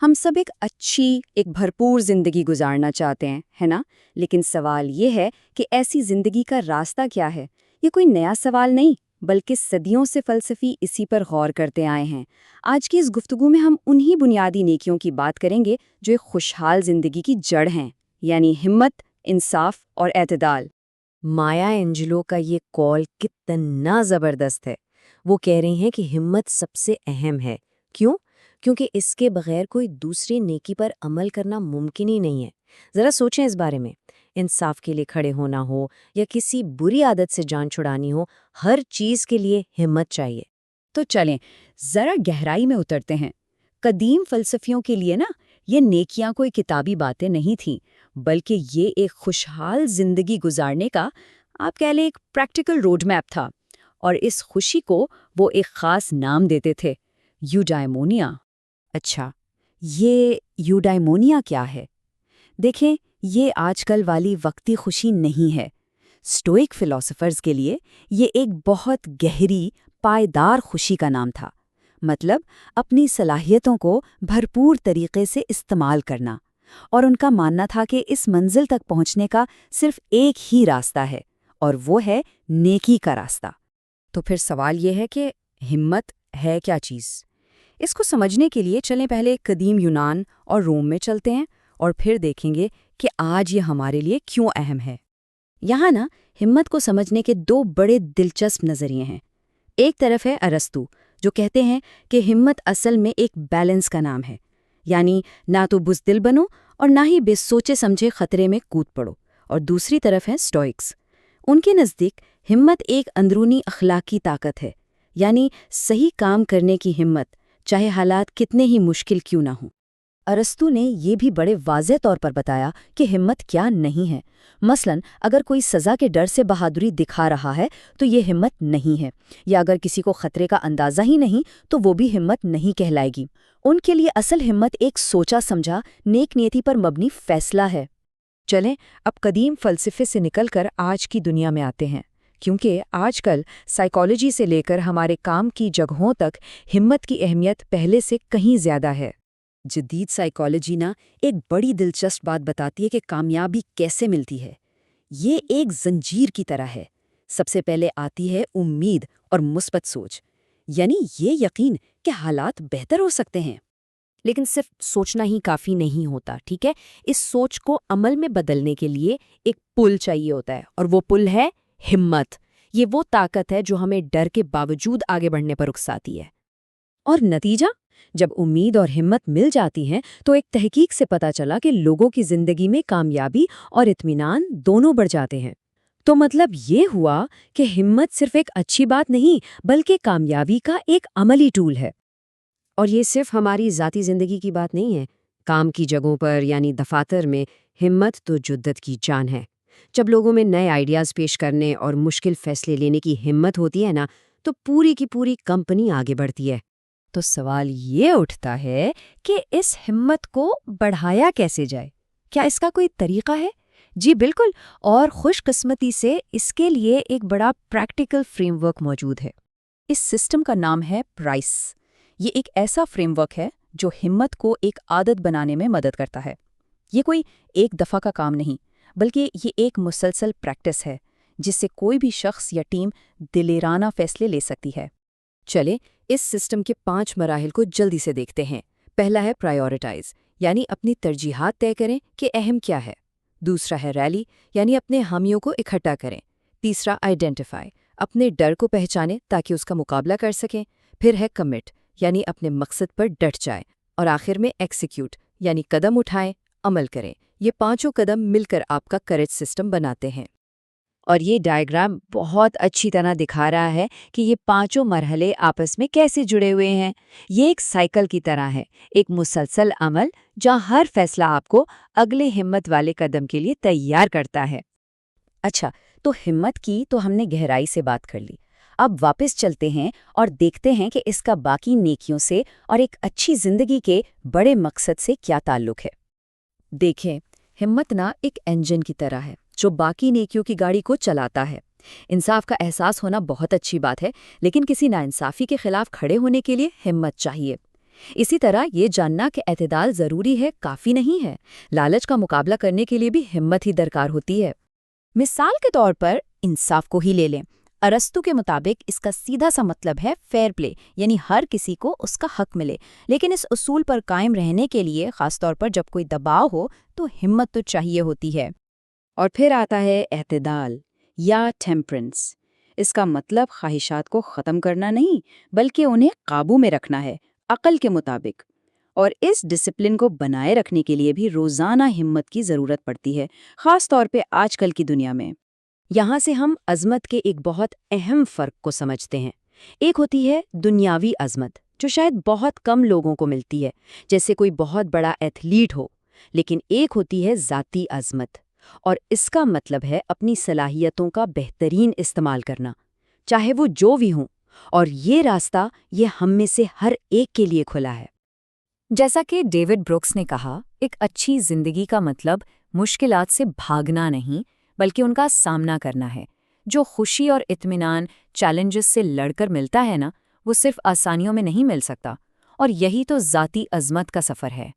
ہم سب ایک اچھی ایک بھرپور زندگی گزارنا چاہتے ہیں، ہے نا؟ لیکن سوال یہ ہے کہ ایسی زندگی کا راستہ کیا ہے؟ یہ کوئی نیا سوال نہیں، بلکہ صدیوں سے فلسفی اسی پر غور کرتے آئے ہیں۔ آج کی اس گفتگو میں ہم انہی بنیادی نیکیوں کی بات کریں گے جو ایک خوشحال زندگی کی جڑ ہیں، یعنی ہمت، انصاف اور اعتدال۔ مایا انجلو کا یہ کال کتنا زبردست ہے۔ وہ کہہ رہی ہیں کہ ہمت سب سے اہم ہے۔ کیوں؟ کیونکہ اس کے بغیر کوئی دوسری نیکی پر عمل کرنا ممکن ہی نہیں ہے۔ ذرا سوچیں اس بارے میں۔ انصاف کے لیے کھڑے ہونا ہو یا کسی بری عادت سے جان چھڑانی ہو، ہر چیز کے لیے ہمت چاہیے۔ تو چلیں ذرا گہرائی میں اترتے ہیں۔ قدیم فلسفیوں کے لیے نا یہ نیکیاں کوئی کتابی باتیں نہیں تھیں، بلکہ یہ ایک خوشحال زندگی گزارنے کا آپ کہہ لیں ایک پریکٹیکل روڈ میپ تھا، اور اس خوشی کو وہ ایک خاص نام دیتے تھے، یوڈائمونیا۔ اچھا، یہ یوڈائمونیا کیا ہے؟ دیکھیں، یہ آج کل والی وقتی خوشی نہیں ہے۔ اسٹوئک فلاسفرز کے لیے یہ ایک بہت گہری، پائیدار خوشی کا نام تھا۔ مطلب اپنی صلاحیتوں کو بھرپور طریقے سے استعمال کرنا، اور ان کا ماننا تھا کہ اس منزل تک پہنچنے کا صرف ایک ہی راستہ ہے، اور وہ ہے نیکی کا راستہ۔ تو پھر سوال یہ ہے کہ ہمت ہے کیا چیز؟ اس کو سمجھنے کے لیے چلیں پہلے قدیم یونان اور روم میں چلتے ہیں، اور پھر دیکھیں گے کہ آج یہ ہمارے لیے کیوں اہم ہے۔ یہاں نا ہمت کو سمجھنے کے دو بڑے دلچسپ نظریے ہیں۔ ایک طرف ہے ارسطو، جو کہتے ہیں کہ ہمت اصل میں ایک بیلنس کا نام ہے، یعنی نہ تو بزدل بنو اور نہ ہی بے سوچے سمجھے خطرے میں کود پڑو۔ اور دوسری طرف ہے اسٹوئکس۔ ان کے نزدیک ہمت ایک اندرونی اخلاقی طاقت ہے، یعنی صحیح کام کرنے کی ہمت، چاہے حالات کتنے ہی مشکل کیوں نہ ہوں۔ ارسطو نے یہ بھی بڑے واضح طور پر بتایا کہ ہمت کیا نہیں ہے۔ مثلاً اگر کوئی سزا کے ڈر سے بہادری دکھا رہا ہے تو یہ ہمت نہیں ہے، یا اگر کسی کو خطرے کا اندازہ ہی نہیں تو وہ بھی ہمت نہیں کہلائے گی۔ ان کے لیے اصل ہمت ایک سوچا سمجھا، نیک نیتی پر مبنی فیصلہ ہے۔ چلیں اب قدیم فلسفے سے نکل کر آج کی دنیا میں آتے ہیں، کیونکہ آج کل سائیکالوجی سے لے کر ہمارے کام کی جگہوں تک ہمت کی اہمیت پہلے سے کہیں زیادہ ہے۔ جدید سائیکالوجی نا ایک بڑی دلچسپ بات بتاتی ہے کہ کامیابی کیسے ملتی ہے۔ یہ ایک زنجیر کی طرح ہے۔ سب سے پہلے آتی ہے امید اور مثبت سوچ، یعنی یہ یقین کہ حالات بہتر ہو سکتے ہیں۔ لیکن صرف سوچنا ہی کافی نہیں ہوتا، ٹھیک ہے؟ اس سوچ کو عمل میں بدلنے کے لیے ایک پل چاہیے ہوتا ہے، اور وہ پل ہے ہمت۔ یہ وہ طاقت ہے جو ہمیں ڈر کے باوجود آگے بڑھنے پر اکساتی ہے۔ اور نتیجہ؟ جب امید اور ہمت مل جاتی ہیں تو ایک تحقیق سے پتہ چلا کہ لوگوں کی زندگی میں کامیابی اور اطمینان دونوں بڑھ جاتے ہیں۔ تو مطلب یہ ہوا کہ ہمت صرف ایک اچھی بات نہیں، بلکہ کامیابی کا ایک عملی ٹول ہے۔ اور یہ صرف ہماری ذاتی زندگی کی بات نہیں ہے۔ کام کی جگہوں پر یعنی دفاتر میں ہمت تو جدت کی جان ہے۔ جب لوگوں میں نئے آئیڈیاز پیش کرنے اور مشکل فیصلے لینے کی ہمت ہوتی ہے نا، تو پوری کی پوری کمپنی آگے بڑھتی ہے۔ تو سوال یہ اٹھتا ہے کہ اس ہمت کو بڑھایا کیسے جائے؟ کیا اس کا کوئی طریقہ ہے؟ جی بالکل، اور خوش قسمتی سے اس کے لیے ایک بڑا پریکٹیکل فریم ورک موجود ہے۔ اس سسٹم کا نام ہے پرائس۔ یہ ایک ایسا فریم ورک ہے جو ہمت کو ایک عادت بنانے میں مدد کرتا ہے۔ یہ کوئی ایک دفعہ کا کام نہیں، بلکہ یہ ایک مسلسل پریکٹس ہے جس سے کوئی بھی شخص یا ٹیم دلیرانہ فیصلے لے سکتی ہے۔ چلیں اس سسٹم کے 5 مراحل کو جلدی سے دیکھتے ہیں۔ پہلا ہے پرائیورٹائز، یعنی اپنی ترجیحات طے کریں کہ اہم کیا ہے۔ دوسرا ہے ریلی، یعنی اپنے حامیوں کو اکٹھا کریں۔ تیسرا آئیڈینٹیفائی، اپنے ڈر کو پہچانیں تاکہ اس کا مقابلہ کر سکیں۔ پھر ہے کمٹ، یعنی اپنے مقصد پر ڈٹ جائیں۔ اور آخر میں ایکسیکیوٹ، یعنی قدم اٹھائیں، عمل کریں۔ یہ 5 قدم مل کر آپ کا کریج سسٹم بناتے ہیں۔ اور یہ ڈائیگرام بہت اچھی طرح دکھا رہا ہے کہ یہ 5 مرحلے آپس میں کیسے جڑے ہوئے ہیں۔ یہ ایک سائیکل کی طرح ہے، ایک مسلسل عمل جہاں ہر فیصلہ آپ کو اگلے ہمت والے قدم کے لیے تیار کرتا ہے۔ اچھا، تو ہمت کی تو ہم نے گہرائی سے بات کر لی۔ اب واپس چلتے ہیں اور دیکھتے ہیں کہ اس کا باقی نیکیوں سے اور ایک اچھی زندگی کے بڑے مقصد سے کیا تعلق ہے۔ دیکھیں، ہمت نا ایک انجن کی طرح ہے جو باقی نیکیوں کی گاڑی کو چلاتا ہے۔ انصاف کا احساس ہونا بہت اچھی بات ہے، لیکن کسی ناانصافی کے خلاف کھڑے ہونے کے لیے ہمت چاہیے۔ اسی طرح یہ جاننا کہ اعتدال ضروری ہے کافی نہیں ہے، لالچ کا مقابلہ کرنے کے لیے بھی ہمت ہی درکار ہوتی ہے۔ مثال کے طور پر انصاف کو ہی لے لیں۔ ارسطو کے مطابق اس کا سیدھا سا مطلب ہے فیئر پلے، یعنی ہر کسی کو اس کا حق ملے، لیکن اس اصول پر قائم رہنے کے لیے خاص طور پر جب کوئی دباؤ ہو تو ہمت تو چاہیے ہوتی ہے۔ اور پھر آتا ہے اعتدال یا ٹیمپرنس۔ اس کا مطلب خواہشات کو ختم کرنا نہیں، بلکہ انہیں قابو میں رکھنا ہے، عقل کے مطابق۔ اور اس ڈسپلن کو بنائے رکھنے کے لیے بھی روزانہ ہمت کی ضرورت پڑتی ہے، خاص طور پہ آج کل کی دنیا میں۔ یہاں سے ہم عظمت کے ایک بہت اہم فرق کو سمجھتے ہیں۔ ایک ہوتی ہے دنیاوی عظمت، جو شاید بہت کم لوگوں کو ملتی ہے، جیسے کوئی بہت بڑا ایتھلیٹ ہو، لیکن ایک ہوتی ہے ذاتی عظمت، اور اس کا مطلب ہے اپنی صلاحیتوں کا بہترین استعمال کرنا، چاہے وہ جو بھی ہوں، اور یہ راستہ یہ ہم میں سے ہر ایک کے لیے کھلا ہے۔ جیسا کہ ڈیوڈ بروکس نے کہا، ایک اچھی زندگی کا مطلب مشکلات سے بھاگنا نہیں بلکہ ان کا سامنا کرنا ہے۔ جو خوشی اور اطمینان چیلنجز سے لڑ کر ملتا ہے نا، وہ صرف آسانیوں میں نہیں مل سکتا، اور یہی تو ذاتی عظمت کا سفر ہے۔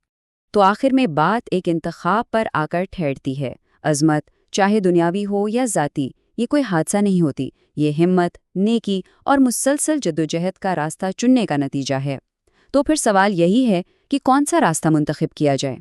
تو آخر میں بات ایک انتخاب پر آ کر ٹھہرتی ہے۔ عظمت چاہے دنیاوی ہو یا ذاتی، یہ کوئی حادثہ نہیں ہوتی، یہ ہمت، نیکی اور مسلسل جدوجہد کا راستہ چننے کا نتیجہ ہے۔ تو پھر سوال یہی ہے کہ کون سا راستہ منتخب کیا جائے؟